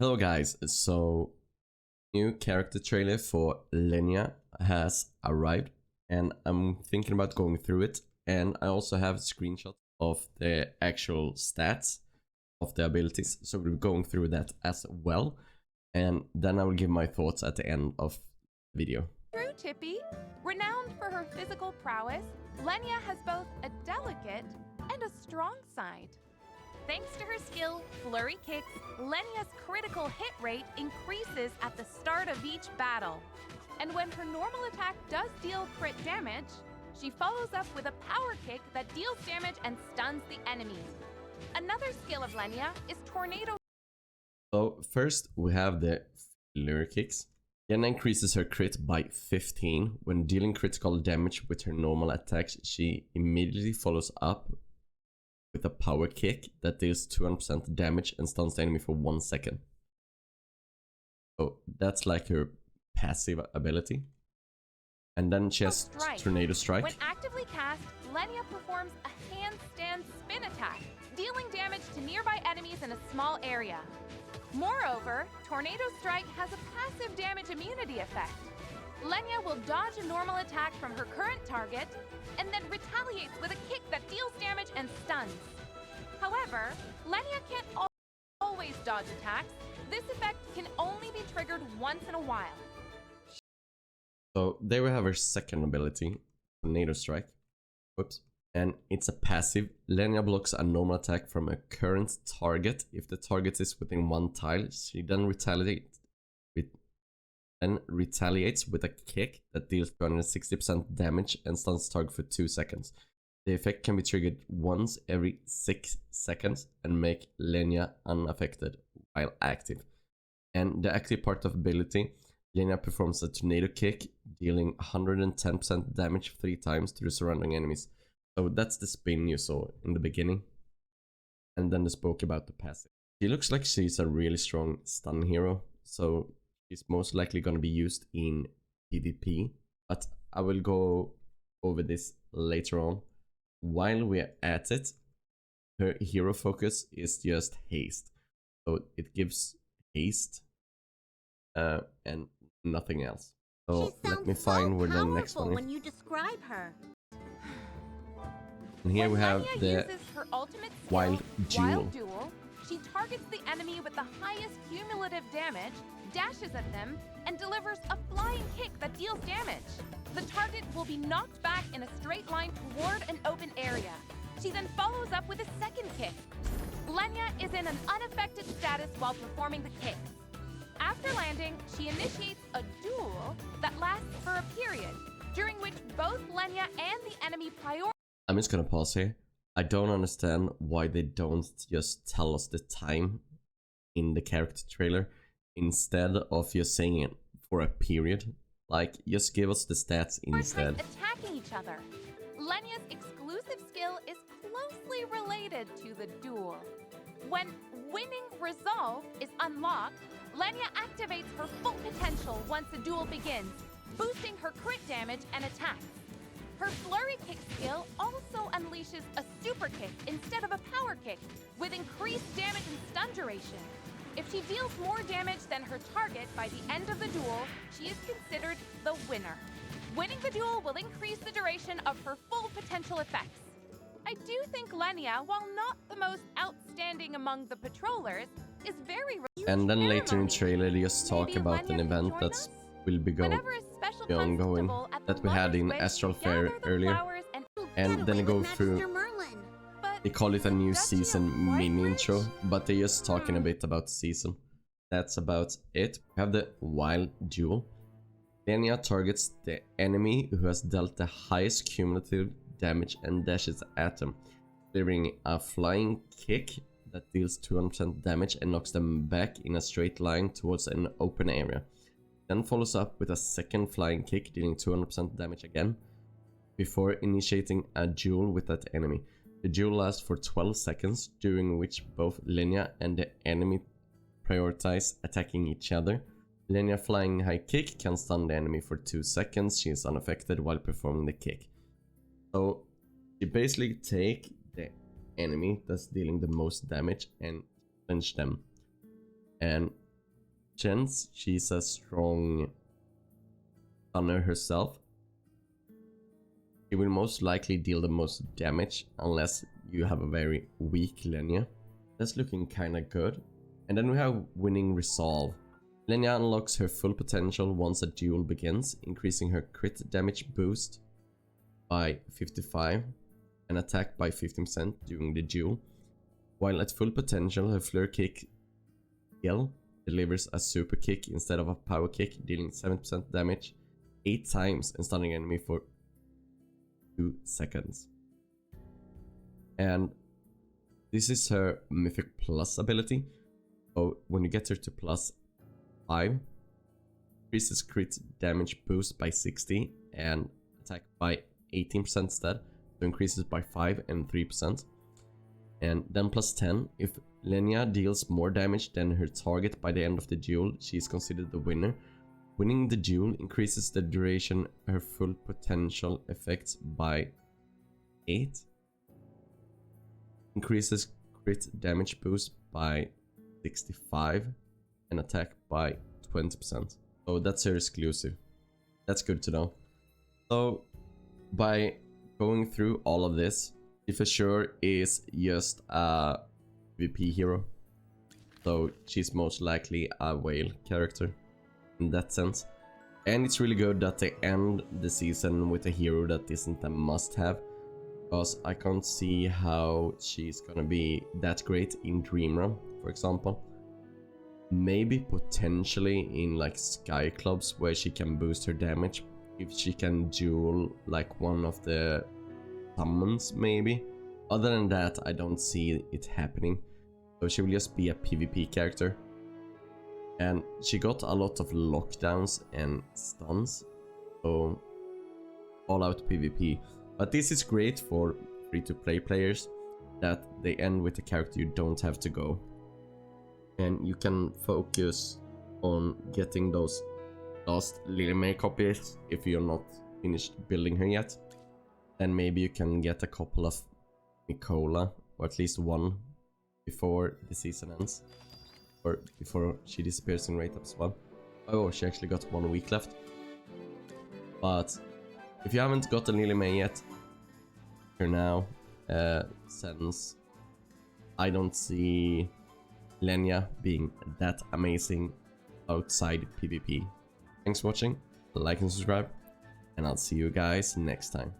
Hello guys, so new character trailer for Lenya has arrived and I'm thinking about going through it, and I also have screenshots of the actual stats of the abilities, so we're going through that as well, and then I will give my thoughts at the end of the video. True Tippy, renowned for her physical prowess, Lenya has both a delicate and a strong side. Thanks to her skill, Flurry Kicks, Lenya's critical hit rate increases at the start of each battle. And when her normal attack does deal crit damage, she follows up with a power kick that deals damage and stuns the enemy. Another skill of Lenya is Tornado. So first we have the Flurry Kicks. Lenya increases her crit by 15. When dealing critical damage with her normal attacks, she immediately follows up with a power kick that deals 200% damage and stuns the enemy for 1 second. So that's like her passive ability. And then she has Tornado Strike. When actively cast, Lenya performs a handstand spin attack, dealing damage to nearby enemies in a small area. Moreover, Tornado Strike has a passive damage immunity effect. Lenya will dodge a normal attack from her current target and then retaliates with a kick that deals damage and stuns. However, Lenya can't always dodge attacks. This effect can only be triggered once in a while. So there we have her second ability, Tornado Strike. Whoops. And it's a passive. Lenya blocks a normal attack from a current target. If the target is within 1 tile, she then retaliates with a kick that deals 260% damage and stuns the target for 2 seconds. The effect can be triggered once every 6 seconds and make Lenya unaffected while active. And the active part of ability, Lenya performs a tornado kick, dealing 110% damage 3 times to the surrounding enemies. So that's the spin you saw in the beginning. And then they spoke about the passive. She looks like she's a really strong stun hero, so she's most likely going to be used in PvP, but I will go over this later on. While we're at it, her hero focus is just haste, so it gives haste and nothing else. So let me find where the next one is. When you describe her. And here we have the Wild Duel. She targets the enemy with the highest cumulative damage, dashes at them, and delivers a flying kick that deals damage. The target will be knocked back in a straight line toward an open area. She then follows up with a second kick. Lenya is in an unaffected status while performing the kicks. After landing, she initiates a duel that lasts for a period, during which both Lenya and the enemy prioritize. I'm just gonna pause here. I don't understand why they don't just tell us the time in the character trailer instead of just saying it for a period. Like, just give us the stats instead. Attacking each other. Lenya's exclusive skill is closely related to the duel. When winning resolve is unlocked, Lenya activates her full potential once the duel begins, boosting her crit damage and attacks. Her Flurry Kick skill also unleashes a super kick instead of a power kick, with increased damage and stun duration. If she deals more damage than her target by the end of the duel, she is considered the winner. Winning the duel will increase the duration of her full potential effects. I do think Lenya, while not the most outstanding among the patrollers, is very... And then later in the trailer they just talk about an event that will be ongoing that we had in Astral Fair earlier, and then they go through, they call it a new season mini intro, but they're just talking a bit about the season. That's about it. We have the Wild Duel. Lenya targets the enemy who has dealt the highest cumulative damage and dashes at them, delivering a flying kick that deals 200% damage and knocks them back in a straight line towards an open area. Then follows up with a second flying kick dealing 200% damage again, before initiating a duel with that enemy. The duel lasts for 12 seconds, during which both Lenya and the enemy prioritize attacking each other. Lenya flying high kick can stun the enemy for 2 seconds. She is unaffected while performing the kick. So you basically take the enemy that's dealing the most damage and punch them. And chance she's a strong stunner herself. She will most likely deal the most damage unless you have a very weak Lenya. That's looking kinda good. And then we have winning resolve. Lenya unlocks her full potential once a duel begins, increasing her crit damage boost by 55 and attack by 15% during the duel. While at full potential, her Flurry kick skill delivers a super kick instead of a power kick, dealing 7% damage 8 times and stunning enemy for 2 seconds. And this is her Mythic Plus ability. So when you get her to plus 5, increases crit damage boost by 60 and attack by 18% instead. So increases by 5 and 3%. And then plus 10, if Lenya deals more damage than her target by the end of the duel, she is considered the winner. Winning the duel increases the duration her full potential effects by 8. Increases crit damage boost by 65 and attack by 20%. So that's her exclusive. That's good to know. So by going through all of this, she for sure is just a PvP hero. So she's most likely a whale character in that sense. And it's really good that they end the season with a hero that isn't a must-have. Because I can't see how she's gonna be that great in Dream Run, for example. Maybe potentially in like Sky Clubs where she can boost her damage. If she can duel like one of the summons maybe. Other than that, I don't see it happening. So she will just be a PvP character. And she got a lot of lockdowns and stuns. So all out PvP. But this is great for free-to-play players, that they end with a character you don't have to go. And you can focus on getting those last Lily May copies if you're not finished building her yet. Then maybe you can get a couple of Nicola, or at least one, before the season ends. Or before she disappears in rate up as well. Oh, she actually got 1 week left. But if you haven't got a Lily May yet, here now, since I don't see Lenya being that amazing outside PvP. Thanks for watching, like and subscribe, and I'll see you guys next time.